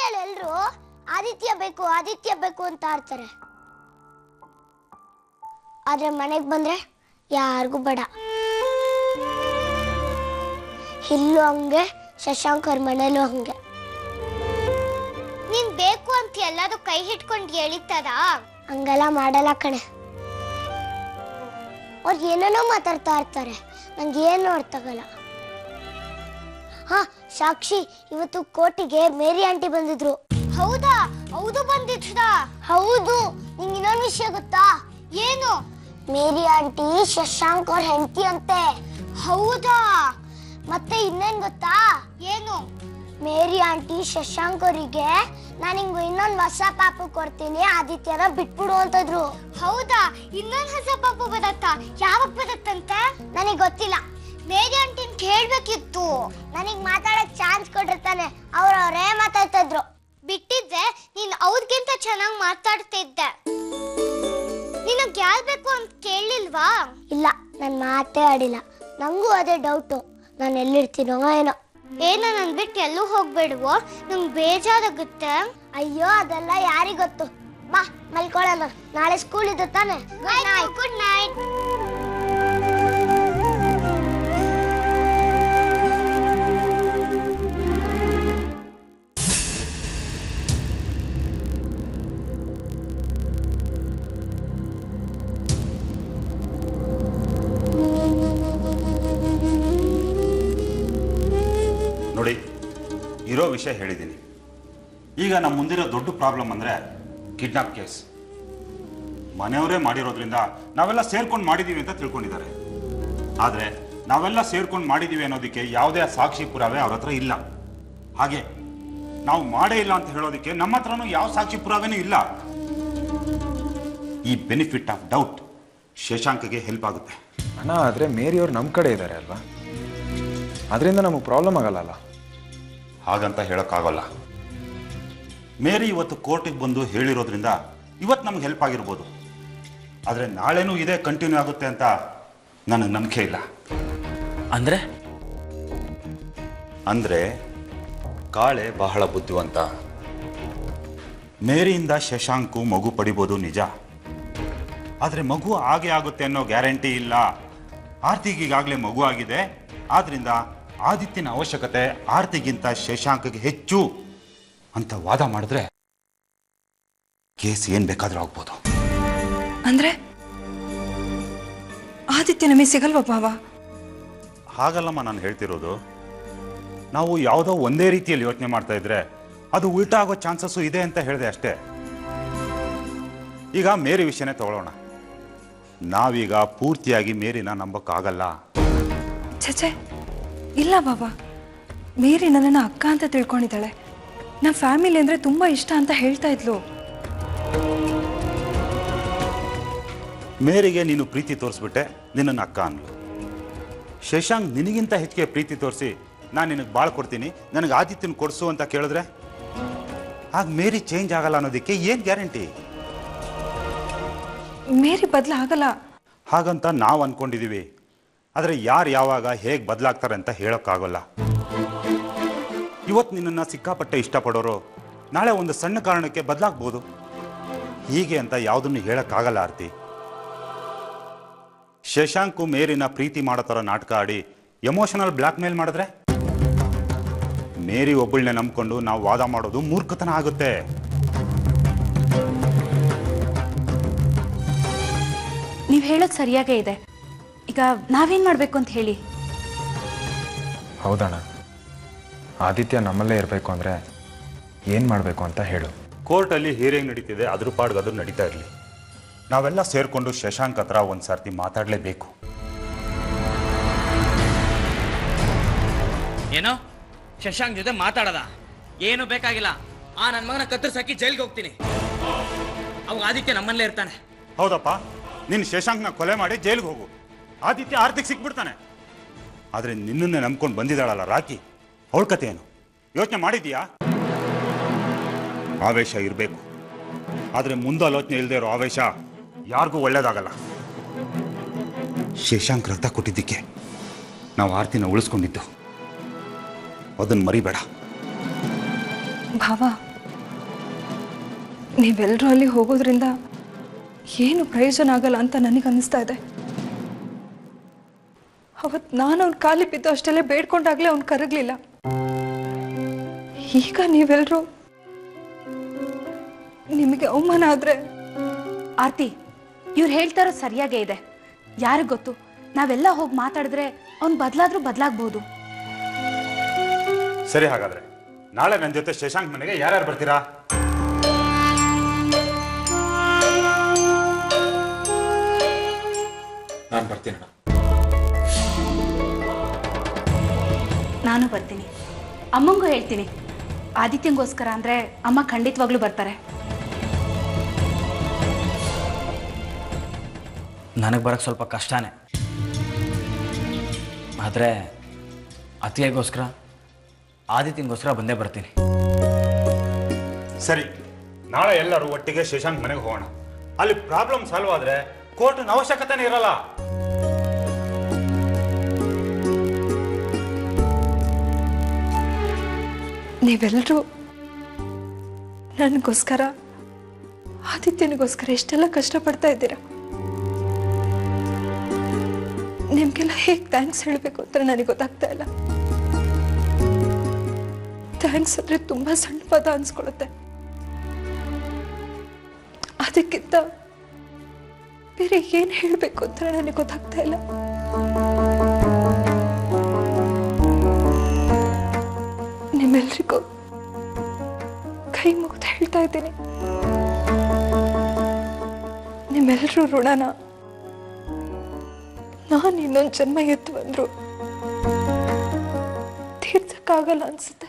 ಮನೇಲಿ ಎಲ್ರು ಆದಿತ್ಯ ಬೇಕು ಅಂತ ಆಡ್ತಾರೆ. ಆದ್ರೆ ಮನೆಗ್ ಬಂದ್ರೆ ಯಾರಿಗೂ ಬೇಡ. ಇಲ್ಲೂ ಹಂಗೆ, ಶಶಾಂಕ್ ಅವ್ರ ಮನೇಲೂ ಹಂಗೆ. ನೀನ್ ಬೇಕು ಅಂತ ಎಲ್ಲಾದ್ರೂ ಕೈ ಹಿಡ್ಕೊಂಡು ಎಳಿತಾರ? ಹಂಗೆಲ್ಲ ಮಾಡಲ್ಲ ಕಣೆ. ಅವ್ರು ಏನೇನೋ ಮಾತಾಡ್ತಾ ಇರ್ತಾರೆ, ನಂಗೆ ಏನು ಅರ್ಥ ಆಗಲ್ಲ. ಹಾ ಸಾಕ್ಷಿ, ಇವತ್ತು ಕೋರ್ಟಿಗೆ ಮೇರಿ ಆಂಟಿ ಬಂದಿದ್ರು. ಹೌದಾ? ಹೌದು ಬಂದಿದ್ರ? ಹೌದು. ನಿಂಗೆ ಇನ್ನೊಂದು ವಿಷಯ ಗೊತ್ತಾ? ಏನು? ಮೇರಿ ಆಂಟಿ ಶಶಾಂಕ್ ಅವ್ರ ಹೆಂಡತಿ ಅಂತೆ. ಹೌದಾ? ಮತ್ತೆ ಇನ್ನೇನ್ ಗೊತ್ತಾ? ಏನು? ಮೇರಿ ಆಂಟಿ ಶಶಾಂಕ್ ಅವರಿಗೆ ನಾನು ಹಿಂಗು ಇನ್ನೊಂದು ಹೊಸ ಪಾಪು ಕೊಡ್ತೀನಿ, ಆದಿತ್ಯನ ಬಿಟ್ಬಿಡು ಅಂತಂದ್ರು. ಹೌದಾ? ಇನ್ನೊಂದು ಹೊಸ ಪಾಪು ಬದತ್ತಾ? ಯಾವಾಗ ಬದತ್ತಂತೆ? ನನಗೆ ಗೊತ್ತಿಲ್ಲ. ಮೇರಿ ಆಂಟಿನ್ ಕೇಳ್ಬೇಕಿತ್ತು. ನನಗ್ ಮಾತಾಡಕ್ ಚಾನ್ಸ್ ಕೊಟ್ಟಿರ್ತಾನೆ, ಅವ್ರವರೇ ಮಾತಾಡ್ತಾ ಇದ್ರು. ಬಿಟ್ಟಿದ್ದೆ ನೀನ್ ಅವ್ರಿಗಿಂತ ಚೆನ್ನಾಗಿ ಮಾತಾಡ್ತಿದ್ದೆ. ನಿನಗ್ ಯಾರ್ ಬೇಕು ಅಂತ ಕೇಳಿಲ್ವಾ? ಇಲ್ಲ, ನನ್ ಮಾತೇ ಆಡಿಲ್ಲ. ನಂಗೂ ಅದೇ ಡೌಟು, ನಾನು ಎಲ್ಲಿರ್ತೀನೋ ಏನೋ. ಏನ ನನ್ ಬಿಟ್ಟು ಎಲ್ಲೂ ಹೋಗ್ಬೇಡುವೋ, ನಂಗೆ ಬೇಜಾರಾಗುತ್ತೆ. ಅಯ್ಯೋ ಅದೆಲ್ಲ ಯಾರಿಗ್ ಗೊತ್ತು. ಬಾ ಮಲ್ಕೊಳ್ಳೋಣ, ನಾಳೆ ಸ್ಕೂಲ್ ಇದೆ ತಾನೆ. Good night. ನೋಡಿ, ಇರೋ ವಿಷಯ ಹೇಳಿದ್ದೀನಿ. ಈಗ ನಮ್ಮ ಮುಂದಿರೋ ದೊಡ್ಡ ಪ್ರಾಬ್ಲಮ್ ಅಂದರೆ ಕಿಡ್ನಾಪ್ ಕೇಸ್. ಮನೆಯವರೇ ಮಾಡಿರೋದ್ರಿಂದ ನಾವೆಲ್ಲ ಸೇರ್ಕೊಂಡು ಮಾಡಿದ್ದೀವಿ ಅಂತ ತಿಳ್ಕೊಂಡಿದ್ದಾರೆ. ಆದರೆ ನಾವೆಲ್ಲ ಸೇರ್ಕೊಂಡು ಮಾಡಿದ್ದೀವಿ ಅನ್ನೋದಕ್ಕೆ ಯಾವುದೇ ಸಾಕ್ಷಿ ಪುರಾವೆ ಅವ್ರ ಹತ್ರ ಇಲ್ಲ. ಹಾಗೆ ನಾವು ಮಾಡೇ ಇಲ್ಲ ಅಂತ ಹೇಳೋದಕ್ಕೆ ನಮ್ಮ ಹತ್ರನೂ ಯಾವ ಸಾಕ್ಷಿ ಪುರಾವೆನೂ ಇಲ್ಲ. ಈ ಬೆನಿಫಿಟ್ ಆಫ್ ಡೌಟ್ ಶಶಾಂಕ್ಗೆ ಹೆಲ್ಪ್ ಆಗುತ್ತೆ. ಅಣ್ಣ, ಆದರೆ ಮೇರಿಯವ್ರು ನಮ್ಮ ಕಡೆ ಇದ್ದಾರೆ ಅಲ್ವಾ, ಅದರಿಂದ ನಮಗೆ ಪ್ರಾಬ್ಲಮ್ ಆಗಲ್ಲ. ಹಾಗಂತ ಹೇಳೋಕ್ಕಾಗಲ್ಲ. ಮೇರಿ ಇವತ್ತು ಕೋರ್ಟಿಗೆ ಬಂದು ಹೇಳಿರೋದ್ರಿಂದ ಇವತ್ತು ನಮ್ಗೆ ಹೆಲ್ಪ್ ಆಗಿರ್ಬೋದು. ಆದರೆ ನಾಳೆನೂ ಇದೇ ಕಂಟಿನ್ಯೂ ಆಗುತ್ತೆ ಅಂತ ನನಗೆ ನಂಬಿಕೆ ಇಲ್ಲ. ಅಂದರೆ ಕಾಳೆ ಬಹಳ ಬುದ್ಧಿವಂತ. ಮೇರಿಯಿಂದ ಶಶಾಂಕು ಮಗು ಪಡಿಬೋದು ನಿಜ, ಆದರೆ ಮಗು ಹಾಗೆ ಆಗುತ್ತೆ ಅನ್ನೋ ಗ್ಯಾರಂಟಿ ಇಲ್ಲ. ಆರ್ತಿಗೆ ಈಗಾಗಲೇ ಮಗು ಆಗಿದೆ, ಆದ್ರಿಂದ ಆದಿತ್ಯನ ಅವಶ್ಯಕತೆ ಆರ್ತಿಗಿಂತ ಶಶಾಂಕ್ಗೆ ಹೆಚ್ಚು ಅಂತ ವಾದ ಮಾಡಿದ್ರೆ ಕೇಸ್ ಏನ್ ಬೇಕಾದ್ರೂ ಆಗ್ಬೋದು. ಅಂದ್ರೆ ಆದಿತ್ಯ ನಮಗೆ ಸಿಗಲ್ವಾ ಬಾವ? ಹಾಗಲ್ಲಮ್ಮ ನಾನು ಹೇಳ್ತಿರೋದು. ನಾವು ಯಾವುದೋ ಒಂದೇ ರೀತಿಯಲ್ಲಿ ಯೋಚನೆ ಮಾಡ್ತಾ ಇದ್ರೆ ಅದು ಉಲ್ಟಾ ಆಗೋ ಚಾನ್ಸಸ್ಸು ಇದೆ ಅಂತ ಹೇಳಿದೆ ಅಷ್ಟೇ. ಈಗ ಮೇರಿ ವಿಷಯನೇ ತಗೊಳ್ಳೋಣ. ನಾವೀಗ ಪೂರ್ತಿಯಾಗಿ ಮೇರಿನ ನಂಬಕ್ಕಾಗಲ್ಲ. ಛೆ, ಇಲ್ಲ ಬಾಬಾ, ಮೇರಿ ನನ್ನನ್ನು ಅಕ್ಕ ಅಂತ ತಿಳ್ಕೊಂಡಿದ್ದಾಳೆ. ನಮ್ಮ ಫ್ಯಾಮಿಲಿ ಅಂದರೆ ತುಂಬ ಇಷ್ಟ ಅಂತ ಹೇಳ್ತಾ ಇದ್ಲು. ಮೇರಿಗೆ ನೀನು ಪ್ರೀತಿ ತೋರಿಸ್ಬಿಟ್ಟೆ, ನಿನ್ನನ್ನು ಅಕ್ಕ ಅನ್ಲು. ಶಶಾಂಕ್ ನಿನಗಿಂತ ಹೆಚ್ಚಿಗೆ ಪ್ರೀತಿ ತೋರಿಸಿ ನಾನು ನಿನಗೆ ಬಾಳ್ ಕೊಡ್ತೀನಿ, ನನಗೆ ಆದಿತ್ಯನ ಕೊಡಿಸು ಅಂತ ಕೇಳಿದ್ರೆ ಆಗ ಮೇರಿ ಚೇಂಜ್ ಆಗಲ್ಲ ಅನ್ನೋದಕ್ಕೆ ಏನು ಗ್ಯಾರಂಟಿ? ಮೇರಿ ಬದಲಾಗಲ್ಲ ಹಾಗಂತ ನಾವು ಅಂದ್ಕೊಂಡಿದ್ದೀವಿ. ಆದರೆ ಯಾರು ಯಾವಾಗ ಹೇಗೆ ಬದಲಾಗ್ತಾರೆ ಅಂತ ಹೇಳೋಕ್ಕಾಗಲ್ಲ. ಇವತ್ತು ನಿನ್ನನ್ನು ಸಿಕ್ಕಾಪಟ್ಟೆ ಇಷ್ಟಪಡೋರು ನಾಳೆ ಒಂದು ಸಣ್ಣ ಕಾರಣಕ್ಕೆ ಬದಲಾಗ್ಬೋದು. ಹೀಗೆ ಅಂತ ಯಾವುದನ್ನು ಹೇಳೋಕ್ಕಾಗಲ್ಲ ಆರ್ತಿ. ಶಶಾಂಕು ಮೇರಿನ ಪ್ರೀತಿ ಮಾಡೋ ಥರ ನಾಟಕ ಆಡಿ ಎಮೋಷನಲ್ ಬ್ಲ್ಯಾಕ್ ಮೇಲ್ ಮಾಡಿದ್ರೆ ಮೇರಿ ಒಬ್ಬಳನ್ನೇ ನಂಬ್ಕೊಂಡು ನಾವು ವಾದ ಮಾಡೋದು ಮೂರ್ಖತನ ಆಗುತ್ತೆ. ನೀವು ಹೇಳೋದು ಸರಿಯಾಗೇ ಇದೆ. ಈಗ ನಾವೇನು ಮಾಡಬೇಕು ಅಂತ ಹೇಳಿ? ಹೌದಣ್ಣ, ಆದಿತ್ಯ ನಮ್ಮಲ್ಲೇ ಇರಬೇಕು ಅಂದರೆ ಏನು ಮಾಡಬೇಕು ಅಂತ ಹೇಳು. ಕೋರ್ಟಲ್ಲಿ ಹಿಯರಿಂಗ್ ನಡೀತಿದೆ, ಅದ್ರ ಪಾಡ್ಗೆ ಅದು ನಡೀತಾ ಇರಲಿ. ನಾವೆಲ್ಲ ಸೇರಿಕೊಂಡು ಶಶಾಂಕ್ ಹತ್ರ ಒಂದು ಸರ್ತಿ ಮಾತಾಡಲೇಬೇಕು. ಏನೋ ಶಶಾಂಕ್ ಜೊತೆ ಮಾತಾಡದ? ಏನು ಬೇಕಾಗಿಲ್ಲ. ಆ ನನ್ನ ಮಗನ ಕತ್ತರಿಸಾಕಿ ಜೈಲ್ಗೆ ಹೋಗ್ತೀನಿ. ಅವಾಗ ಆದಿತ್ಯ ನಮ್ಮಲ್ಲೇ ಇರ್ತಾನೆ. ಹೌದಪ್ಪ, ನೀನು ಶಶಾಂಕ್ನ ಕೊಲೆ ಮಾಡಿ ಜೈಲಿಗೆ ಹೋಗು. ಆದಿತ್ಯ ಆರ್ತಿಗೆ ಸಿಕ್ಬಿಡ್ತಾನೆ. ಆದರೆ ನಿನ್ನನ್ನೇ ನಂಬ್ಕೊಂಡು ಬಂದಿದ್ದಾಳಲ್ಲ ರಾಕಿ, ಅವಳ ಕತೆ ಏನು ಯೋಚನೆ ಮಾಡಿದೀಯಾ? ಆವೇಶ ಇರಬೇಕು, ಆದರೆ ಮುಂದಾಲೋಚನೆ ಇಲ್ಲದೆ ಇರೋ ಆವೇಶ ಯಾರಿಗೂ ಒಳ್ಳೇದಾಗಲ್ಲ. ಶಶಾಂಕ್ ರಕ್ತ ಕೊಟ್ಟಿದ್ದಕ್ಕೆ ನಾವು ಆರ್ತಿನ ಉಳಿಸ್ಕೊಂಡಿದ್ದು, ಅದನ್ನು ಮರಿಬೇಡ. ಭಾವ, ನೀವೆಲ್ಲರೂ ಅಲ್ಲಿ ಹೋಗೋದ್ರಿಂದ ಏನು ಪ್ರಯೋಜನ ಆಗಲ್ಲ ಅಂತ ನನಗೆ ಅನ್ನಿಸ್ತಾ ಇದೆ. ಅವತ್ತು ನಾನು ಅವ್ನ ಕಾಲಿ ಬಿದ್ದು ಅಷ್ಟೆಲ್ಲ ಬೇಡ್ಕೊಂಡಾಗಲೇ ಅವ್ನು ಕರಗಲಿಲ್ಲ. ಈಗ ನೀವೆಲ್ಲರೂ ನಿಮಗೆ ಅವಮಾನ ಆದ್ರೆ. ಆರ್ತಿ, ಇವ್ರು ಹೇಳ್ತಾ ಇರೋದು ಸರಿಯಾಗೇ ಇದೆ. ಯಾರಿಗ್ ಗೊತ್ತು, ನಾವೆಲ್ಲ ಹೋಗಿ ಮಾತಾಡಿದ್ರೆ ಅವ್ನು ಬದಲಾಗ್ಬೋದು. ಸರಿ, ಹಾಗಾದ್ರೆ ನಾಳೆ ನನ್ನ ಜೊತೆ ಶಶಾಂಕ್ ಮನೆಗೆ ಯಾರ್ಯಾರು ಬರ್ತೀರಾ? ನಾನು ಬರ್ತೀನಿ. ನಾನು ಬರ್ತೀನಿ. ಅಮ್ಮಂಗೂ ಹೇಳ್ತೀನಿ. ಆದಿತ್ಯಂಗೋಸ್ಕರ ಅಂದ್ರೆ ಅಮ್ಮ ಖಂಡಿತವಾಗ್ಲೂ ಬರ್ತಾರೆ. ನನಗೆ ಬರೋಕ್ಕೆ ಸ್ವಲ್ಪ ಕಷ್ಟನೇ, ಆದರೆ ಅತಿಯಾಗೋಸ್ಕರ ಆದಿತ್ಯನಿಗೋಸ್ಕರ ಬಂದೇ ಬರ್ತೀನಿ. ಸರಿ, ನಾಳೆ ಎಲ್ಲರೂ ಒಟ್ಟಿಗೆ ಶಶಾಂಕ್ ಮನೆಗೆ ಹೋಗೋಣ. ಅಲ್ಲಿ ಪ್ರಾಬ್ಲಮ್ ಸಾಲ್ವ್ ಆದ್ರೆ ಕೋರ್ಟ್ನ ಅವಶ್ಯಕತೆನೇ ಇರಲ್ಲ. ನೀವೆಲ್ಲರೂ ನನಗೋಸ್ಕರ ಆದಿತ್ಯನಿಗೋಸ್ಕರ ಎಷ್ಟೆಲ್ಲ ಕಷ್ಟಪಡ್ತಾ ಇದ್ದೀರಾ. ನಿಮ್ಗೆಲ್ಲ ಹೇಗೆ ಥ್ಯಾಂಕ್ಸ್ ಹೇಳಬೇಕು ಅಂತ ನನಗೆ ಗೊತ್ತಾಗ್ತಾ ಇಲ್ಲ. ಥ್ಯಾಂಕ್ಸ್ ಅಂದ್ರೆ ತುಂಬಾ ಸಣ್ಣ ಪದ ಅನ್ಸ್ಕೊಳುತ್ತೆ. ಅದಕ್ಕಿಂತ ಬೇರೆ ಏನ್ ಹೇಳಬೇಕು ಅಂತ ನನಗೆ ಗೊತ್ತಾಗ್ತಾ ಇಲ್ಲ. ನಿಮ್ಮೆಲ್ರಿಗೂ ಕೈ ಮುಗಿದು ಹೇಳ್ತಾ ಇದ್ದೀನಿ, ನಿಮ್ಮೆಲ್ಲರೂ ಋಣನ ನಾನು ಇನ್ನೊಂದು ಜನ್ಮ ಎತ್ತು ಬಂದ್ರು ತೀರ್ಸಕ್ಕಾಗಲ್ಲ ಅನ್ಸುತ್ತೆ.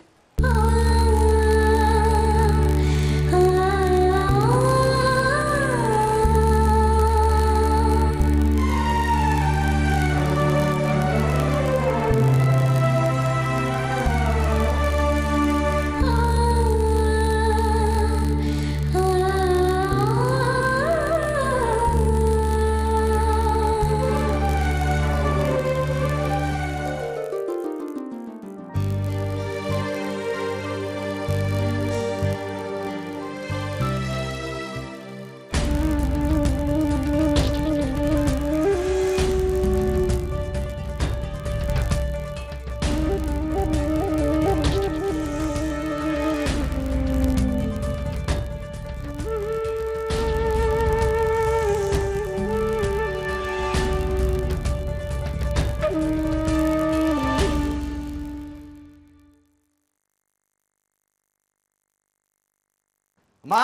ಮಾ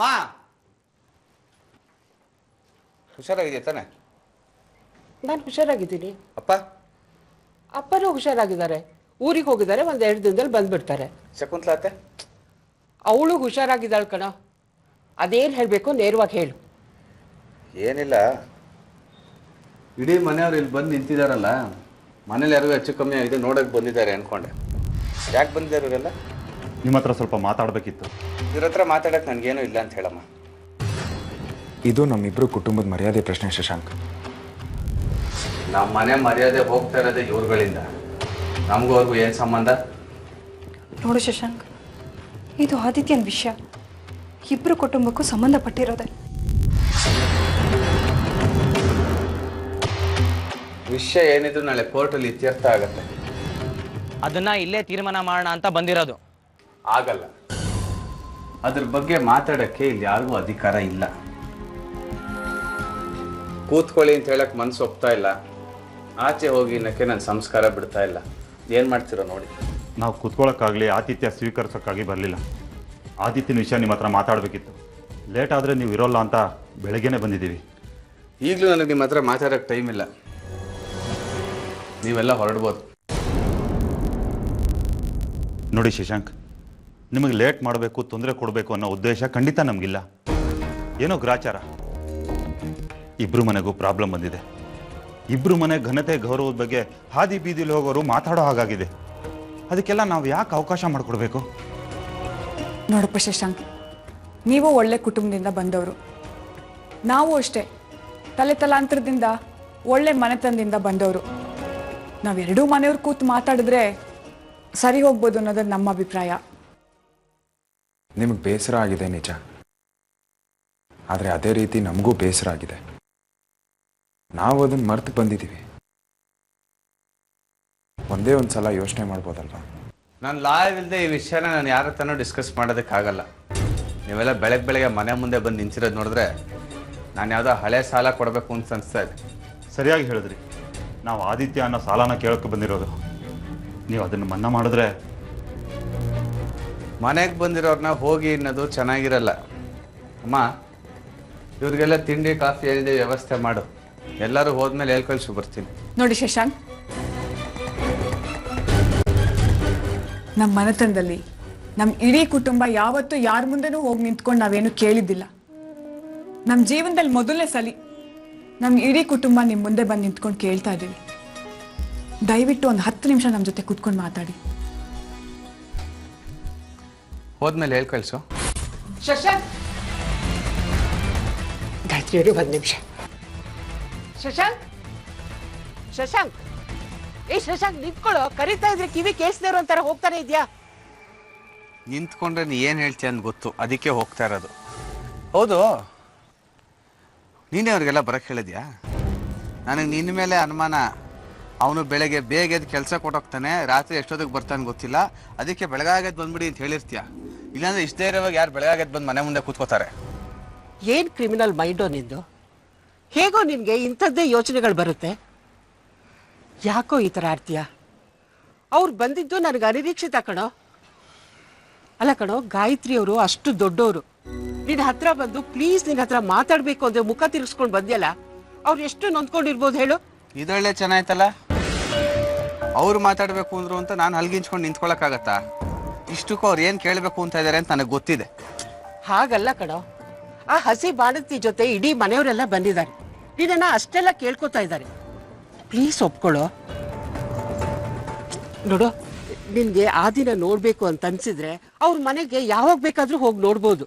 ಮಾ ಹುಷಾರಾಗಿದೆಯಾ ತಾನೆ? ನಾನು ಹುಷಾರಾಗಿದ್ದೀನಿ. ಅಪ್ಪ ಅಪ್ಪನೂ ಹುಷಾರಾಗಿದ್ದಾರೆ. ಊರಿಗೆ ಹೋಗಿದ್ದಾರೆ, 1-2 ದಿನದಲ್ಲಿ ಬಂದ್ಬಿಡ್ತಾರೆ. ಶಕುಂತಲಾ ಅತ್ತೆ ಅವಳು ಹುಷಾರಾಗಿದ್ದಾಳೆ ಕಣ. ಅದೇನು ಹೇಳಬೇಕು ನೇರವಾಗಿ ಹೇಳು. ಏನಿಲ್ಲ, ಇಡೀ ಮನೆಯವ್ರು ಇಲ್ಲಿ ಬಂದು ನಿಂತಿದ್ದಾರಲ್ಲ, ಮನೇಲಿ ಯಾರಿಗೂ ಹೆಚ್ಚು ಕಮ್ಮಿ ಆಗಿದೆ ನೋಡೋಕೆ ಬಂದಿದ್ದಾರೆ ಅನ್ಕೊಂಡೆ. ಯಾಕೆ ಬಂದಿದ್ದಾರೆ ಇವರೆಲ್ಲ? ನಿಮ್ಮ ಹತ್ರ ಸ್ವಲ್ಪ ಮಾತಾಡಬೇಕಿತ್ತು. ಇವ್ರ ಹತ್ರ ಮಾತಾಡೋಕೆ ನನಗೇನು ಇಲ್ಲ ಅಂತ ಹೇಳಮ್ಮ. ಇದು ನಮ್ಮಿಬ್ರು ಕುಟುಂಬದ ಮರ್ಯಾದೆ ಪ್ರಶ್ನೆ ಶಶಾಂಕ್. ನಮ್ಮ ಮನೆ ಮರ್ಯಾದೆ ಹೋಗ್ತಾ ಇರೋದೇ ಇವ್ರುಗಳಿಂದ. ನಮಗೂ ಅವ್ರಿಗೂ ಏನು ಸಂಬಂಧ? ನೋಡು ಶಶಾಂಕ್, ಇದು ಆದಿತ್ಯನ ವಿಷಯ. ಇಬ್ರು ಕುಟುಂಬಕ್ಕೂ ಸಂಬಂಧಪಟ್ಟಿರೋದೆ. ವಿಷಯ ಏನಿದ್ರು ನಾಳೆ ಕೋರ್ಟಲ್ಲಿ ಇತ್ಯರ್ಥ ಆಗತ್ತೆ. ಅದನ್ನ ಇಲ್ಲೇ ತೀರ್ಮಾನ ಮಾಡೋಣ ಅಂತ ಬಂದಿರೋದು. ಆಗಲ್ಲ. ಅದ್ರ ಬಗ್ಗೆ ಮಾತಾಡೋಕ್ಕೆ ಇಲ್ಲಿ ಯಾರಿಗೂ ಅಧಿಕಾರ ಇಲ್ಲ. ಕೂತ್ಕೊಳ್ಳಿ ಅಂತ ಹೇಳಕ್ ಮನ್ಸು ಒಪ್ತಾ ಇಲ್ಲ. ಆಚೆ ಹೋಗಿ ಅನ್ನಕ್ಕೆ ನನ್ನ ಸಂಸ್ಕಾರ ಬಿಡ್ತಾ ಇಲ್ಲ. ಏನು ಮಾಡ್ತಿರೋ ನೋಡಿ. ನಾವು ಕೂತ್ಕೊಳ್ಳೋಕ್ಕಾಗಲಿ ಆತಿಥ್ಯ ಸ್ವೀಕರಿಸೋಕ್ಕಾಗಿ ಬರಲಿಲ್ಲ. ಆದಿತ್ಯನ ವಿಷಯ ನಿಮ್ಮ ಹತ್ರ ಮಾತಾಡಬೇಕಿತ್ತು. ಲೇಟ್ ಆದರೆ ನೀವು ಇರೋಲ್ಲ ಅಂತ ಬೆಳಗ್ಗೆನೇ ಬಂದಿದ್ದೀವಿ. ಈಗಲೂ ನನಗೆ ನಿಮ್ಮ ಹತ್ರ ಮಾತಾಡೋಕ್ಕೆ ಟೈಮ್ ಇಲ್ಲ. ನೀವೆಲ್ಲ ಹೊರಡ್ಬೋದು. ನೋಡಿ ಶಶಾಂಕ್, ನಿಮಗೆ ಲೇಟ್ ಮಾಡಬೇಕು, ತೊಂದರೆ ಕೊಡಬೇಕು ಅನ್ನೋ ಉದ್ದೇಶ ಖಂಡಿತ ನಮಗಿಲ್ಲ. ಏನೋ ಗ್ರಾಚಾರ. ಇಬ್ಬರು ಮನೆಗೂ ಪ್ರಾಬ್ಲಮ್ ಬಂದಿದೆ. ಇಬ್ಬರು ಮನೆ ಘನತೆ ಗೌರವದ ಬಗ್ಗೆ ಹಾದಿ ಬೀದಿಲಿ ಹೋಗೋರು ಮಾತಾಡೋ ಹಾಗಾಗಿದೆ. ಅದಕ್ಕೆಲ್ಲ ನಾವು ಯಾಕೆ ಅವಕಾಶ ಮಾಡಿಕೊಡ್ಬೇಕು? ನೋಡಪ್ಪ ಶಶಾಂಕ್, ನೀವು ಒಳ್ಳೆ ಕುಟುಂಬದಿಂದ ಬಂದವರು. ನಾವು ಅಷ್ಟೇ ತಲಾಂತರದಿಂದ ಒಳ್ಳೆ ಮನೆತನದಿಂದ ಬಂದವರು. ನಾವೆರಡೂ ಮನೆಯವ್ರು ಕೂತು ಮಾತಾಡಿದ್ರೆ ಸರಿ ಹೋಗ್ಬೋದು ಅನ್ನೋದು ನಮ್ಮ ಅಭಿಪ್ರಾಯ. ನಿಮಗೆ ಬೇಸರ ಆಗಿದೆ ನಿಜ, ಆದರೆ ಅದೇ ರೀತಿ ನಮಗೂ ಬೇಸರ ಆಗಿದೆ. ನಾವು ಅದನ್ನು ಮರ್ತು ಬಂದಿದ್ದೀವಿ. ಒಂದೇ ಒಂದು ಸಲ ಯೋಚನೆ ಮಾಡ್ಬೋದಲ್ವಾ? ನಾನು ಲಾಯರ್ ಇಲ್ಲದೆ ಈ ವಿಷಯನ ನಾನು ಯಾರ ಹತ್ರನೂ ಡಿಸ್ಕಸ್ ಮಾಡೋದಕ್ಕಾಗಲ್ಲ. ನೀವೆಲ್ಲ ಬೆಳಗ್ಗೆ ಮನೆ ಮುಂದೆ ಬಂದು ನಿಂತಿರೋದು ನೋಡಿದ್ರೆ ನಾನು ಯಾವುದೋ ಹಳೆ ಸಾಲ ಕೊಡಬೇಕು ಅಂತ ಅನಿಸ್ತಾ ಇದೆ. ಸರಿಯಾಗಿ ಹೇಳಿದ್ರಿ. ನಾವು ಆದಿತ್ಯ ಅನ್ನೋ ಸಾಲನ ಕೇಳೋಕ್ಕೆ ಬಂದಿರೋದು. ನೀವು ಅದನ್ನು ಮನ್ನಾ ಮಾಡಿದ್ರೆ ಮನೆಗೆ ಬಂದಿರೋರನ್ನ ಹೋಗಿ ಅನ್ನೋದು ಚೆನ್ನಾಗಿರಲ್ಲ. ಅಮ್ಮ, ಇವ್ರಿಗೆಲ್ಲ ತಿಂಡಿ ಕಾಫಿ ಹೇಳಿದೆ ವ್ಯವಸ್ಥೆ ಮಾಡು. ಎಲ್ಲರೂ ಹೋದ್ಮೇಲೆ ಹೇಳ್ಕಳ್ಸು ಬರ್ತೀನಿ. ನೋಡಿ ಶಶಾಂಕ್, ನಮ್ಮ ಮನೆತನದಲ್ಲಿ ನಮ್ಮ ಇಡೀ ಕುಟುಂಬ ಯಾವತ್ತೂ ಯಾರ ಮುಂದೆನೂ ಹೋಗಿ ನಿಂತ್ಕೊಂಡು ನಾವೇನು ಕೇಳಿದ್ದಿಲ್ಲ. ನಮ್ಮ ಜೀವನದಲ್ಲಿ ಮೊದಲನೇ ಸಲ ನಮ್ಮ ಇಡೀ ಕುಟುಂಬ ನಿಮ್ಮ ಮುಂದೆ ಬಂದು ನಿಂತ್ಕೊಂಡು ಕೇಳ್ತಾ ಇದ್ದೀವಿ. ದಯವಿಟ್ಟು ಒಂದು 10 ನಿಮಿಷ ನಮ್ಮ ಜೊತೆ ಕೂತ್ಕೊಂಡು ಮಾತಾಡಿ. ಹೋದ್ಮೇಲೆ ಹೇಳ್ಕಳ್ಸು. ಶಶಾಂಕ್, ಗಾಯತ್ರಿ ಅವರು 1 ನಿಮಿಷ. ಶಶಾಂಕ್, ಶಶಾಂಕ್, ಶಶಾಂಕ್ ನಿಂತ್ಕೊಳ್ಳೋ. ಕರಿತಾ ಇದ್ರೆ ಕಿವಿ ಕೇಳಿಸ್ದೇರೋ ಅಂತಾರ ಹೋಗ್ತಾನೆ ಇದೆಯಾ? ನಿಂತ್ಕೊಂಡ್ರೆ ನೀ ಏನು ಹೇಳ್ತೀಯ ಅಂತ ಗೊತ್ತು, ಅದಕ್ಕೆ ಹೋಗ್ತಾ ಇರೋದು. ಹೌದು, ನೀನೇ ಅವ್ರಿಗೆಲ್ಲ ಬರಕ್ಕೆ ಹೇಳಿದ್ಯಾ? ನನಗೆ ನಿನ್ನ ಮೇಲೆ ಅನುಮಾನ. ಅವನು ಬೆಳಗ್ಗೆ ಬೇಗ ಎದ್ದು ಕೆಲಸ ಕೊಟ್ಟೋಗ್ತಾನೆ, ರಾತ್ರಿ ಎಷ್ಟೊತ್ತಿಗೆ ಬರ್ತಾನೆ ಗೊತ್ತಿಲ್ಲ, ಅದಕ್ಕೆ ಬೆಳಗಾಗೆದ್ದು ಬಂದ್ಬಿಡಿ ಅಂತ ಹೇಳಿರ್ತೀಯ. ಇಲ್ಲಾಂದ್ರೆ ಇಷ್ಟೇ ಇರೋವಾಗ ಯಾರು ಬೆಳಗಾಗೆದ್ದು ಬಂದು ಮನೆ ಮುಂದೆ ಕೂತ್ಕೋತಾರೆ? ಏನ್ ಕ್ರಿಮಿನಲ್ ಮೈಂಡೋ ನಿಂದು? ಹೇಗೋ ನಿನ್ಗೆ ಇಂಥದ್ದೇ ಯೋಚನೆಗಳು ಬರುತ್ತೆ? ಯಾಕೋ ಈ ಥರ ಆಡ್ತೀಯ? ಅವ್ರು ಬಂದಿದ್ದು ನನಗೆ ಅನಿರೀಕ್ಷಿತ ಕಣೋ. ಅಲ್ಲ ಕಣೋ, ಗಾಯತ್ರಿ ಅವರು ಅಷ್ಟು ದೊಡ್ಡವರು. ನಿನ್ನ ಹತ್ರ ಬಂದು ಪ್ಲೀಸ್ ನಿನ್ನ ಹತ್ರ ಮಾತಾಡ್ಬೇಕು ಅಂದ್ರೆ ಮುಖ ತಿರ್ಗಿಸ್ಕೊಂಡು ಬಂದ್ಯಲ್ಲ, ಅವ್ರು ಎಷ್ಟು ನೊಂದ್ಕೊಂಡಿರ್ಬೋದು ಹೇಳು? ಇದೊಳ್ಳೆ ಚೆನ್ನಾಯ್ತಲ್ಲ. ಅವ್ರು ಮಾತಾಡಬೇಕು ಅಂದ್ರು ಅಂತ ನಾನು ಹಲ್ಗಿಂಚ್ಕೊಂಡು ನಿಂತ್ಕೊಳಕ್ಕಾಗತ್ತಾ? ಇಷ್ಟಕ್ಕೂ ಅವ್ರು ಏನು ಕೇಳಬೇಕು ಅಂತ ಇದ್ದಾರೆ ಅಂತ ನನಗೆ ಗೊತ್ತಿದೆ. ಹಾಗಲ್ಲ ಕಣೋ, ಆ ಹಸಿ ಬಾಣತಿ ಜೊತೆ ಇಡೀ ಮನೆಯವರೆಲ್ಲ ಬಂದಿದ್ದಾರೆ. ನಿನ್ನ ಅಷ್ಟೆಲ್ಲ ಕೇಳ್ಕೊತಾ ಇದ್ದಾರೆ. ಪ್ಲೀಸ್ ಒಪ್ಕೊಳ್ಳೋ. ನೋಡು, ನಿನ್ಗೆ ಆ ದಿನ ನೋಡ್ಬೇಕು ಅಂತ ಅನ್ಸಿದ್ರೆ ಅವ್ರ ಮನೆಗೆ ಯಾವಾಗ ಬೇಕಾದ್ರೂ ಹೋಗಿ ನೋಡ್ಬೋದು.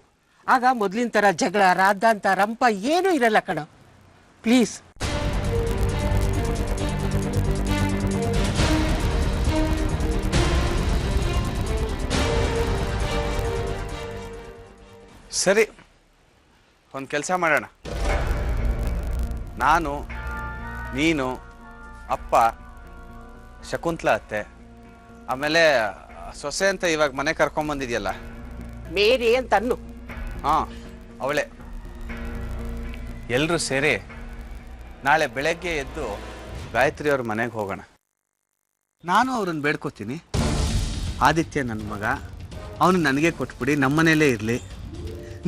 ಆಗ ಮೊದ್ಲಿನ ತರ ಜಗಳ, ರಾದ್ದಾಂತ, ರಂಪ ಏನೂ ಇರಲ್ಲ ಕಣೋ. ಪ್ಲೀಸ್. ಸರಿ, ಒಂದು ಕೆಲಸ ಮಾಡೋಣ. ನಾನು, ನೀನು, ಅಪ್ಪ, ಶಕುಂತ್ಲಾ ಅತ್ತೆ, ಆಮೇಲೆ ಸೊಸೆ ಅಂತ ಇವಾಗ ಮನೆ ಕರ್ಕೊಂಬಂದಿದ್ಯಲ್ಲ ಮೇರಿ ಅಂತ ಅನ್ನು. ಹಾಂ, ಅವಳೆ. ಎಲ್ಲರೂ ಸೇರಿ ನಾಳೆ ಬೆಳಗ್ಗೆ ಎದ್ದು ಗಾಯತ್ರಿ ಅವ್ರ ಮನೆಗೆ ಹೋಗೋಣ. ನಾನು ಅವ್ರನ್ನ ಬೇಡ್ಕೋತೀನಿ, ಆದಿತ್ಯ ನನ್ನ ಮಗ, ಅವನು ನನಗೆ ಕೊಟ್ಬಿಡಿ, ನಮ್ಮನೇಲೇ ಇರಲಿ.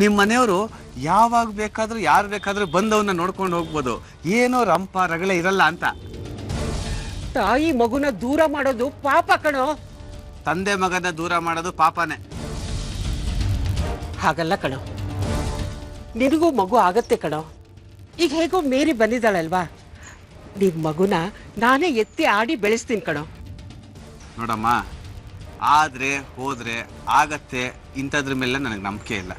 ನಿಮ್ಮ ಮನೆಯವರು ಯಾವಾಗ ಬೇಕಾದರೂ ಯಾರು ಬೇಕಾದರೂ ಬಂದು ಅವನ್ನ ನೋಡ್ಕೊಂಡು ಹೋಗ್ಬೋದು, ಏನೋ ರಂಪ ರಗಳೆ ಇರಲ್ಲ ಅಂತ. ತಾಯಿ ಮಗುನ ದೂರ ಮಾಡೋದು ಪಾಪ ಕಣೋ. ತಂದೆ ಮಗನ ದೂರ ಮಾಡೋದು ಪಾಪನೇ. ಹಾಗಲ್ಲ ಕಣೋ, ನಿನಗೂ ಮಗು ಆಗತ್ತೆ ಕಣೋ. ಈಗ ಹೇಗೋ ಮೇರಿ ಬಂದಿದ್ದಾಳಲ್ವಾ, ನಿನ್ ಮಗುನ ನಾನೇ ಎತ್ತಿ ಆಡಿ ಬೆಳೆಸ್ತೀನಿ ಕಣೋ. ನೋಡಮ್ಮ, ಆದರೆ ಹೋದರೆ ಆಗತ್ತೆ ಇಂಥದ್ರ ಮೇಲೆ ನನಗೆ ನಂಬಿಕೆ ಇಲ್ಲ.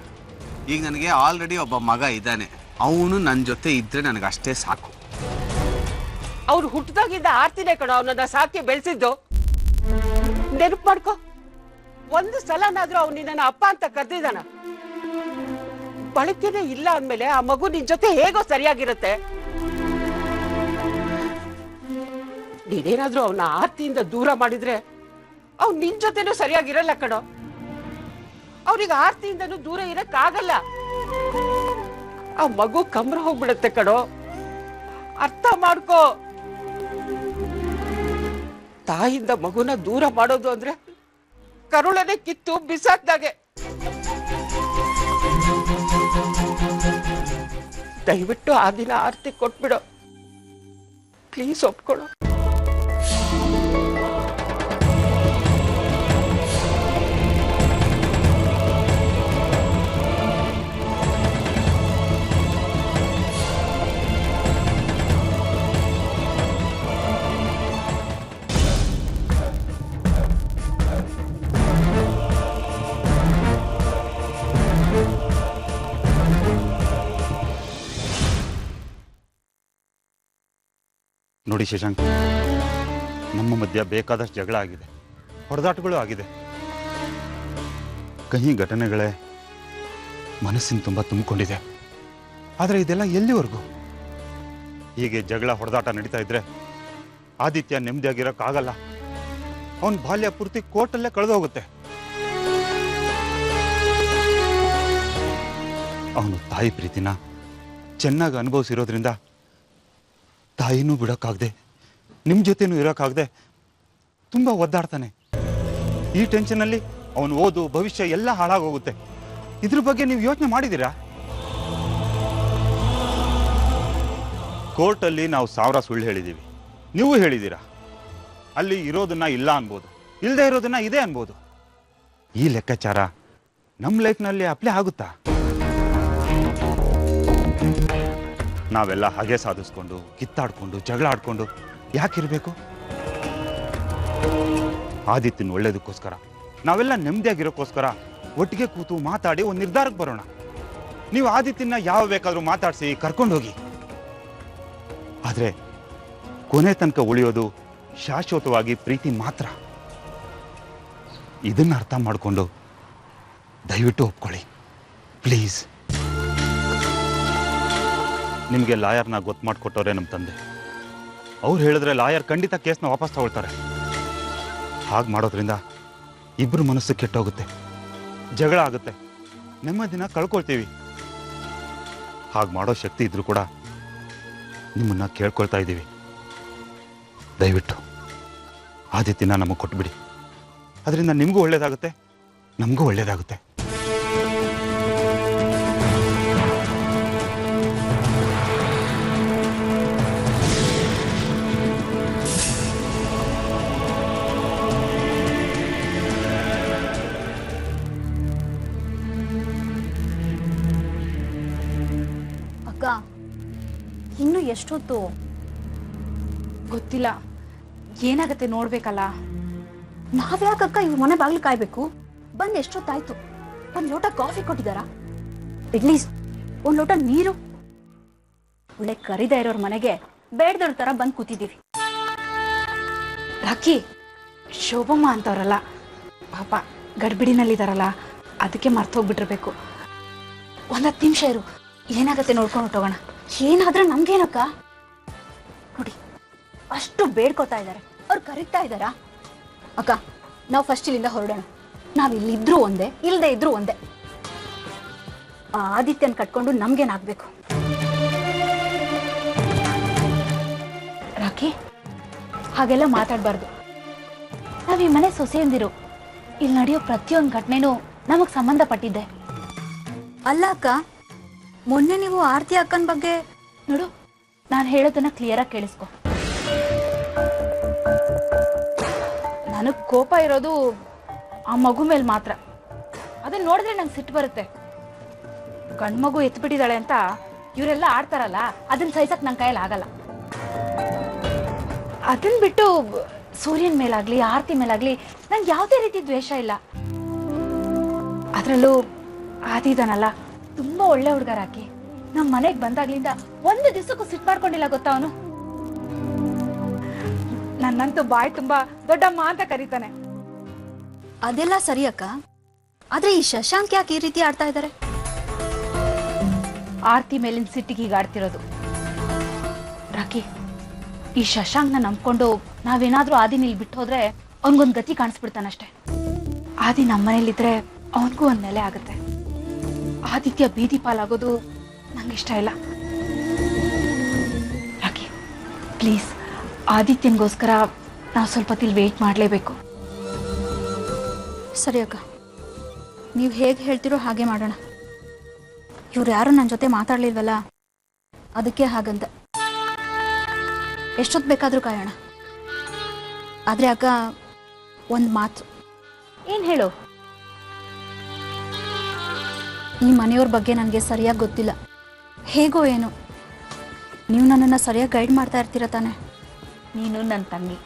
ಈಗ ನನಗೆ ಆಲ್ರೆಡಿ ಒಬ್ಬ ಮಗ ಇದ್ದಾನೆ, ಅವನು ನನ್ನ ಜೊತೆ ಇದ್ದರೆ ನನಗೆ ಅಷ್ಟೇ ಸಾಕು. ಅವ್ರು ಹುಟ್ಟಿದಾಗಿದ್ದ ಆರ್ತಿನೇ ಕಣೋ ಅವನನ್ನ ಸಾಕಿ ಬೆಳೆಸಿದ್ದು. ನೆನಪು ಮಾಡ್ಕೊ, ಒಂದು ಸಲನಾದ್ರೂ ಅವ್ನು ನಿನ್ನ ಅಪ್ಪ ಅಂತ ಕರೆದಿದ್ದಾನ? ಬಳಕೆನೇ ಇಲ್ಲ ಅಂದ್ಮೇಲೆ ಆ ಮಗು ನಿನ್ ಜೊತೆ ಹೇಗೋ ಸರಿಯಾಗಿರುತ್ತೆ? ನೀನೇನಾದ್ರೂ ಅವನ ಆರ್ತಿಯಿಂದ ದೂರ ಮಾಡಿದ್ರೆ ಅವ್ನು ನಿನ್ ಜೊತೆನೂ ಸರಿಯಾಗಿರಲ್ಲ ಕಣೋ. ಅವ್ರಿಗೆ ಆರ್ತಿಯಿಂದನೂ ದೂರ ಇರಕ್ಕಾಗಲ್ಲ. ಆ ಮಗು ಕಮ್ರ ಹೋಗ್ಬಿಡತ್ತೆ ಕಣೋ, ಅರ್ಥ ಮಾಡ್ಕೋ. ತಾಯಿಯಿಂದ ಮಗುನ ದೂರ ಮಾಡೋದು ಅಂದ್ರೆ ಕರುಳನೆ ಕಿತ್ತು ಬಿಸಾಕ್ದಾಗೆ. ದಯವಿಟ್ಟು ಆ ದಿನ ಆರ್ತಿ ಕೊಟ್ಬಿಡೋ, ಪ್ಲೀಸ್ ಒಪ್ಕೊಳ್ಳೋ. ನೋಡಿ ಶಶಾಂಕ್, ನಮ್ಮ ಮಧ್ಯ ಬೇಕಾದಷ್ಟು ಜಗಳ ಆಗಿದೆ, ಹೊಡೆದಾಟಗಳು ಆಗಿದೆ. ಕಹಿ ಘಟನೆಗಳೇ ಮನಸ್ಸಿನ ತುಂಬ ತುಂಬಿಕೊಂಡಿದೆ. ಆದರೆ ಇದೆಲ್ಲ ಎಲ್ಲಿವರೆಗೂ? ಹೀಗೆ ಜಗಳ ಹೊಡೆದಾಟ ನಡೀತಾ ಇದ್ರೆ ಆದಿತ್ಯ ನೆಮ್ಮದಿಯಾಗಿರೋಕ್ಕಾಗಲ್ಲ. ಅವನ ಬಾಲ್ಯ ಪೂರ್ತಿ ಕೋರ್ಟಲ್ಲೇ ಕಳೆದು ಹೋಗುತ್ತೆ. ಅವನು ತಾಯಿ ಪ್ರೀತಿನ ಚೆನ್ನಾಗಿ ಅನುಭವಿಸಿರೋದ್ರಿಂದ ತಾಯಿನೂ ಬಿಡೋಕ್ಕಾಗದೆ ನಿಮ್ಮ ಜೊತೆನೂ ಇರೋಕ್ಕಾಗದೆ ತುಂಬ ಒದ್ದಾಡ್ತಾನೆ. ಈ ಟೆನ್ಷನಲ್ಲಿ ಅವನು ಓದು ಭವಿಷ್ಯ ಎಲ್ಲ ಹಾಳಾಗೋಗುತ್ತೆ. ಇದ್ರ ಬಗ್ಗೆ ನೀವು ಯೋಚನೆ ಮಾಡಿದ್ದೀರಾ? ಕೋರ್ಟಲ್ಲಿ ನಾವು 1000 ಸುಳ್ಳು ಹೇಳಿದ್ದೀವಿ, ನೀವು ಹೇಳಿದ್ದೀರಾ. ಅಲ್ಲಿ ಇರೋದನ್ನ ಇಲ್ಲ ಅನ್ಬೋದು, ಇಲ್ಲದೆ ಇರೋದನ್ನ ಇದೆ ಅನ್ಬೋದು. ಈ ಲೆಕ್ಕಾಚಾರ ನಮ್ಮ ಲೈಫ್ನಲ್ಲಿ ಅಪ್ಲೈ ಆಗುತ್ತಾ? ನಾವೆಲ್ಲ ಹಾಗೆ ಸಾಧಿಸ್ಕೊಂಡು ಕಿತ್ತಾಡ್ಕೊಂಡು ಜಗಳ ಆಡ್ಕೊಂಡು ಯಾಕಿರಬೇಕು? ಆದಿತ್ಯನ ಒಳ್ಳೇದಕ್ಕೋಸ್ಕರ, ನಾವೆಲ್ಲ ನೆಮ್ಮದಿಯಾಗಿರೋಕ್ಕೋಸ್ಕರ ಒಟ್ಟಿಗೆ ಕೂತು ಮಾತಾಡಿ ಒಂದು ನಿರ್ಧಾರಕ್ಕೆ ಬರೋಣ. ನೀವು ಆದಿತ್ಯನ ಯಾವ ಬೇಕಾದರೂ ಮಾತಾಡಿಸಿ ಕರ್ಕೊಂಡು ಹೋಗಿ. ಆದರೆ ಕೊನೆ ತನಕ ಉಳಿಯೋದು ಶಾಶ್ವತವಾಗಿ ಪ್ರೀತಿ ಮಾತ್ರ. ಇದನ್ನ ಅರ್ಥ ಮಾಡಿಕೊಂಡು ದಯವಿಟ್ಟು ಒಪ್ಕೊಳ್ಳಿ ಪ್ಲೀಸ್. ನಿಮಗೆ ಲಾಯರ್ನ ಗೊತ್ತು ಮಾಡಿಕೊಟ್ಟವ್ರೆ ನಮ್ಮ ತಂದೆ. ಅವ್ರು ಹೇಳಿದ್ರೆ ಲಾಯರ್ ಖಂಡಿತ ಕೇಸ್ನ ವಾಪಸ್ ತಗೊಳ್ತಾರೆ. ಹಾಗೆ ಮಾಡೋದ್ರಿಂದ ಇಬ್ಬರು ಮನಸ್ಸು ಕೆಟ್ಟೋಗುತ್ತೆ, ಜಗಳ ಆಗುತ್ತೆ, ನೆಮ್ಮದಿನ ಕಳ್ಕೊಳ್ತೀವಿ. ಹಾಗೆ ಮಾಡೋ ಶಕ್ತಿ ಇದ್ರೂ ಕೂಡ ನಿಮ್ಮನ್ನ ಕೇಳ್ಕೊಳ್ತಾ ಇದ್ದೀವಿ, ದಯವಿಟ್ಟು ಆದಿತ್ಯನ ನಮಗೆ ಕೊಟ್ಬಿಡಿ. ಅದರಿಂದ ನಿಮಗೂ ಒಳ್ಳೇದಾಗುತ್ತೆ, ನಮಗೂ ಒಳ್ಳೇದಾಗುತ್ತೆ. ಅಕ್ಕ, ಇನ್ನು ಎಷ್ಟೊತ್ತು? ಗೊತ್ತಿಲ್ಲ, ಏನಾಗತ್ತೆ ನೋಡ್ಬೇಕಲ್ಲ. ನಾವ್ಯಾಕಕ್ಕ ಇವ್ರ ಮನೆ ಬಾಗ್ಲು ಕಾಯ್ಬೇಕು? ಬಂದ್ ಎಷ್ಟೊತ್ತಾಯ್ತು? ಒಂದ್ ಲೋಟ ಕಾಫಿ ಕೊಟ್ಟಿದಾರಾ? ಅಟ್ಲೀಸ್ಟ್ ಒಂದ್ ಲೋಟ ನೀರು? ಒಳ್ಳೆ ಕರಿದ ಇರೋರ್ ಮನೆಗೆ ಬೇಡದವ್ರ ತರ ಬಂದ್ ಕೂತಿದೀವಿ. ರಾಕಿ, ಶೋಭಮ್ಮ ಅಂತವ್ರಲ್ಲ ಪಾಪ ಗಡ್ಬಿಡಿನಲ್ಲಿದಾರಲ್ಲ, ಅದಕ್ಕೆ ಮರ್ತೋಗ್ಬಿಟ್ಟಿರ್ಬೇಕು. ಒಂದ್ 10 ನಿಮಿಷ ಇರು, ಏನಾಗತ್ತೆ ನೋಡ್ಕೊಂಡು ಹೊಟ್ಟೋಗೋಣ. ಏನಾದ್ರೂ ನಮ್ಗೇನಕ್ಕ? ನೋಡಿ, ಅಷ್ಟು ಬೇಡ್ಕೋತಾ ಇದ್ದಾರೆ, ಅವ್ರು ಕರೀತಾ ಇದ್ದಾರಾ? ಅಕ್ಕ, ನಾವು ಫಸ್ಟ್ ಇಲ್ಲಿಂದ ಹೊರಡೋಣ. ನಾವ್ ಇಲ್ಲಿದ್ರು ಒಂದೇ, ಇಲ್ಲದೆ ಇದ್ರು ಒಂದೇ. ಆ ಆದಿತ್ಯನ್ ಕಟ್ಕೊಂಡು ನಮ್ಗೇನಾಗ್ಬೇಕು? ರಾಕಿ, ಹಾಗೆಲ್ಲ ಮಾತಾಡ್ಬಾರ್ದು. ನಾವ್ ಈ ಮನೆ ಸೊಸೆಯಂದಿರು. ಇಲ್ಲಿ ನಡೆಯೋ ಪ್ರತಿಯೊಂದು ಘಟನೆನೂ ನಮಗ್ ಸಂಬಂಧಪಟ್ಟಿದ್ದೆ. ಅಲ್ಲ ಅಕ್ಕ, ಮೊನ್ನೆ ನೀವು ಆರ್ತಿ ಅಕ್ಕನ ಬಗ್ಗೆ ನೋಡು, ನಾನು ಹೇಳೋದನ್ನ ಕ್ಲಿಯರ್ ಆಗಿ ಕೇಳಿಸ್ಕೊ. ನನಗ್ ಕೋಪ ಇರೋದು ಆ ಮಗು ಮೇಲೆ ಮಾತ್ರ. ಅದನ್ನ ನೋಡಿದ್ರೆ ನಂಗೆ ಸಿಟ್ಟು ಬರುತ್ತೆ. ಗಂಡ್ ಮಗು ಎತ್ಬಿಟ್ಟಿದ್ದಾಳೆ ಅಂತ ಇವರೆಲ್ಲ ಆಡ್ತಾರಲ್ಲ, ಅದನ್ನ ಸಹಿಸಕ್ ನನ್ನ ಕೈಯಲ್ಲಿ ಆಗಲ್ಲ. ಅದನ್ನ ಬಿಟ್ಟು ಸೂರ್ಯನ ಮೇಲಾಗ್ಲಿ ಆರ್ತಿ ಮೇಲಾಗ್ಲಿ ನಂಗೆ ಯಾವುದೇ ರೀತಿ ದ್ವೇಷ ಇಲ್ಲ. ಅದರಲ್ಲೂ ಆದಿದಾನಲ್ಲ, ತುಂಬಾ ಒಳ್ಳೆ ಹುಡುಗ ರಾಕಿ. ನಮ್ಮ ಮನೆಗೆ ಬಂದಾಗ್ಲಿಂದ ಒಂದು ದಿವಸಕ್ಕೂ ಸಿಟ್ಟು ಮಾಡ್ಕೊಂಡಿಲ್ಲ ಗೊತ್ತಾ ಅವನು. ನನ್ನಂತೂ ಬಾಯ್ ತುಂಬಾ ದೊಡ್ಡಮ್ಮ ಅಂತ ಕರೀತಾನೆ. ಅದೆಲ್ಲ ಸರಿ ಅಕ್ಕ, ಆದ್ರೆ ಈ ಶಶಾಂಕ್ ಯಾಕೆ ಈ ರೀತಿ ಆಡ್ತಾ ಇದ್ದಾರೆ? ಆರ್ತಿ ಮೇಲಿನ ಸಿಟ್ಟಿಗೆ ಈಗ ಆಡ್ತಿರೋದು. ರಾಕಿ, ಈ ಶಶಾಂಕ್ನ ನಂಬ್ಕೊಂಡು ನಾವೇನಾದ್ರೂ ಆದಿನ ಇಲ್ಲಿ ಬಿಟ್ಟು ಹೋದ್ರೆ ಅವನ್ಗೊಂದು ಗತಿ ಕಾಣಿಸ್ಬಿಡ್ತಾನಷ್ಟೆ. ಆದಿ ನಮ್ಮನೇಲಿದ್ರೆ ಅವನಿಗೂ ಒಂದ್ ನೆಲೆ ಆಗುತ್ತೆ. ಆದಿತ್ಯ ಬೀದಿ ಪಾಲಾಗೋದು ನಂಗಿಷ್ಟ ಇಲ್ಲ. ರಾಕಿ ಪ್ಲೀಸ್, ಆದಿತ್ಯನ್ಗೋಸ್ಕರ ನಾವು ಸ್ವಲ್ಪ ಹೊತ್ತಿಲ್ಲಿ ವೇಟ್ ಮಾಡಲೇಬೇಕು. ಸರಿ ಅಕ್ಕ, ನೀವು ಹೇಗೆ ಹೇಳ್ತಿರೋ ಹಾಗೆ ಮಾಡೋಣ. ಇವ್ರು ಯಾರು ನನ್ನ ಜೊತೆ ಮಾತಾಡ್ಲಿಲ್ವಲ್ಲ, ಅದಕ್ಕೆ ಹಾಗಂತ. ಎಷ್ಟೊತ್ತು ಬೇಕಾದರೂ ಕಾಯೋಣ. ಆದರೆ ಅಕ್ಕ, ಒಂದು ಮಾತು. ಏನು ಹೇಳು? ಈ ಮನೆಯವ್ರ ಬಗ್ಗೆ ನನಗೆ ಸರಿಯಾಗಿ ಗೊತ್ತಿಲ್ಲ. ಹೇಗೋ ಏನೋ ನೀವು ನನ್ನನ್ನು ಸರಿಯಾಗಿ ಗೈಡ್ ಮಾಡ್ತಾ ಇರ್ತೀರ ತಾನೆ? ನೀನು ನನ್ನ ತಂಗಿ,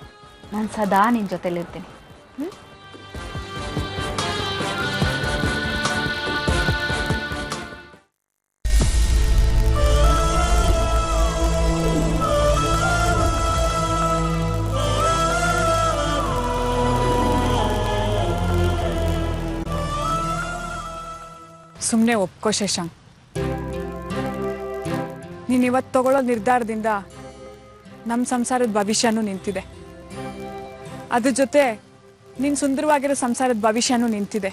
ನಾನು ಸದಾ ನಿನ್ನ ಜೊತೆಲಿರ್ತೀನಿ. ಸುಮ್ಮನೆ ಒಪ್ಕೋ ಶಶಾಂಕ್. ನೀನು ಇವತ್ತು ತಗೊಳ್ಳೋ ನಿರ್ಧಾರದಿಂದ ನಮ್ಮ ಸಂಸಾರದ ಭವಿಷ್ಯನೂ ನಿಂತಿದೆ. ಅದ್ರ ಜೊತೆ ನಿನ್ ಸುಂದರವಾಗಿರೋ ಸಂಸಾರದ ಭವಿಷ್ಯನೂ ನಿಂತಿದೆ.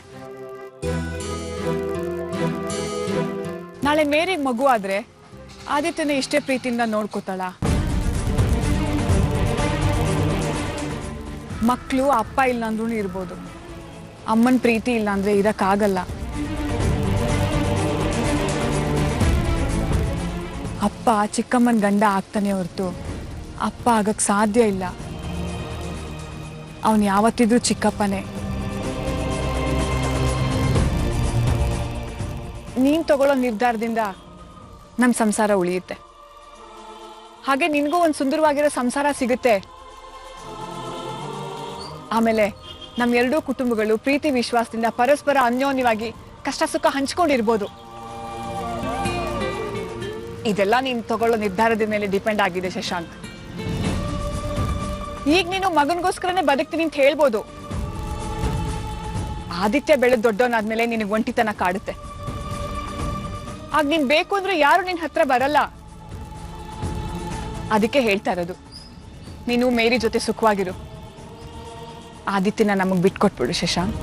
ನಾಳೆ ಮೇರಿಗೆ ಮಗು ಆದ್ರೆ ಆದಿತ್ಯನ ಇಷ್ಟೇ ಪ್ರೀತಿಯಿಂದ ನೋಡ್ಕೋತಾಳ. ಮಕ್ಕಳು ಅಪ್ಪ ಇಲ್ಲ ಅಂದ್ರೂ ಇರ್ಬೋದು, ಅಮ್ಮನ ಪ್ರೀತಿ ಇಲ್ಲ ಅಂದ್ರೆ ಇರಕ್ಕಾಗಲ್ಲ. ಅಪ್ಪ ಚಿಕ್ಕಮ್ಮನ ಗಂಡ ಆಗ್ತಾನೆ ಹೊರತು ಅಪ್ಪ ಆಗಕ್ ಸಾಧ್ಯ ಇಲ್ಲ. ಅವನು ಯಾವತ್ತಿದ್ರೂ ಚಿಕ್ಕಪ್ಪನೇ. ನೀನ್ ತಗೊಳ್ಳೋ ನಿರ್ಧಾರದಿಂದ ನಮ್ಮ ಸಂಸಾರ ಉಳಿಯುತ್ತೆ. ಹಾಗೆ ನಿನ್ಗೂ ಒಂದು ಸುಂದರವಾಗಿರೋ ಸಂಸಾರ ಸಿಗುತ್ತೆ. ಆಮೇಲೆ ನಮ್ಮ ಎರಡೂ ಕುಟುಂಬಗಳು ಪ್ರೀತಿ ವಿಶ್ವಾಸದಿಂದ ಪರಸ್ಪರ ಅನ್ಯೋನ್ಯವಾಗಿ ಕಷ್ಟ ಸುಖ ಹಂಚ್ಕೊಂಡಿರ್ಬೋದು. ಇದೆಲ್ಲ ನೀನ್ ತಗೊಳ್ಳೋ ನಿರ್ಧಾರದ ಮೇಲೆ ಡಿಪೆಂಡ್ ಆಗಿದೆ ಶಶಾಂಕ್. ಈಗ ನೀನು ಮಗನಿಗೋಸ್ಕರನೇ ಬದುಕ್ತೀನಿ ಅಂತ ಹೇಳ್ಬೋದು. ಆದಿತ್ಯ ಬೆಳೆದ್ ದೊಡ್ಡವನಾದ್ಮೇಲೆ ನಿನಗೆ ಒಂಟಿತನ ಕಾಡುತ್ತೆ. ಆಗ ನೀನ್ ಬೇಕು ಅಂದ್ರೆ ಯಾರು ನಿನ್ ಹತ್ರ ಬರಲ್ಲ. ಅದಕ್ಕೆ ಹೇಳ್ತಾ ಇರೋದು, ನೀನು ಮೇರಿ ಜೊತೆ ಸುಖವಾಗಿರು. ಆದಿತ್ಯನ ನಮಗ್ ಬಿಟ್ಕೊಟ್ಬಿಡು ಶಶಾಂಕ್.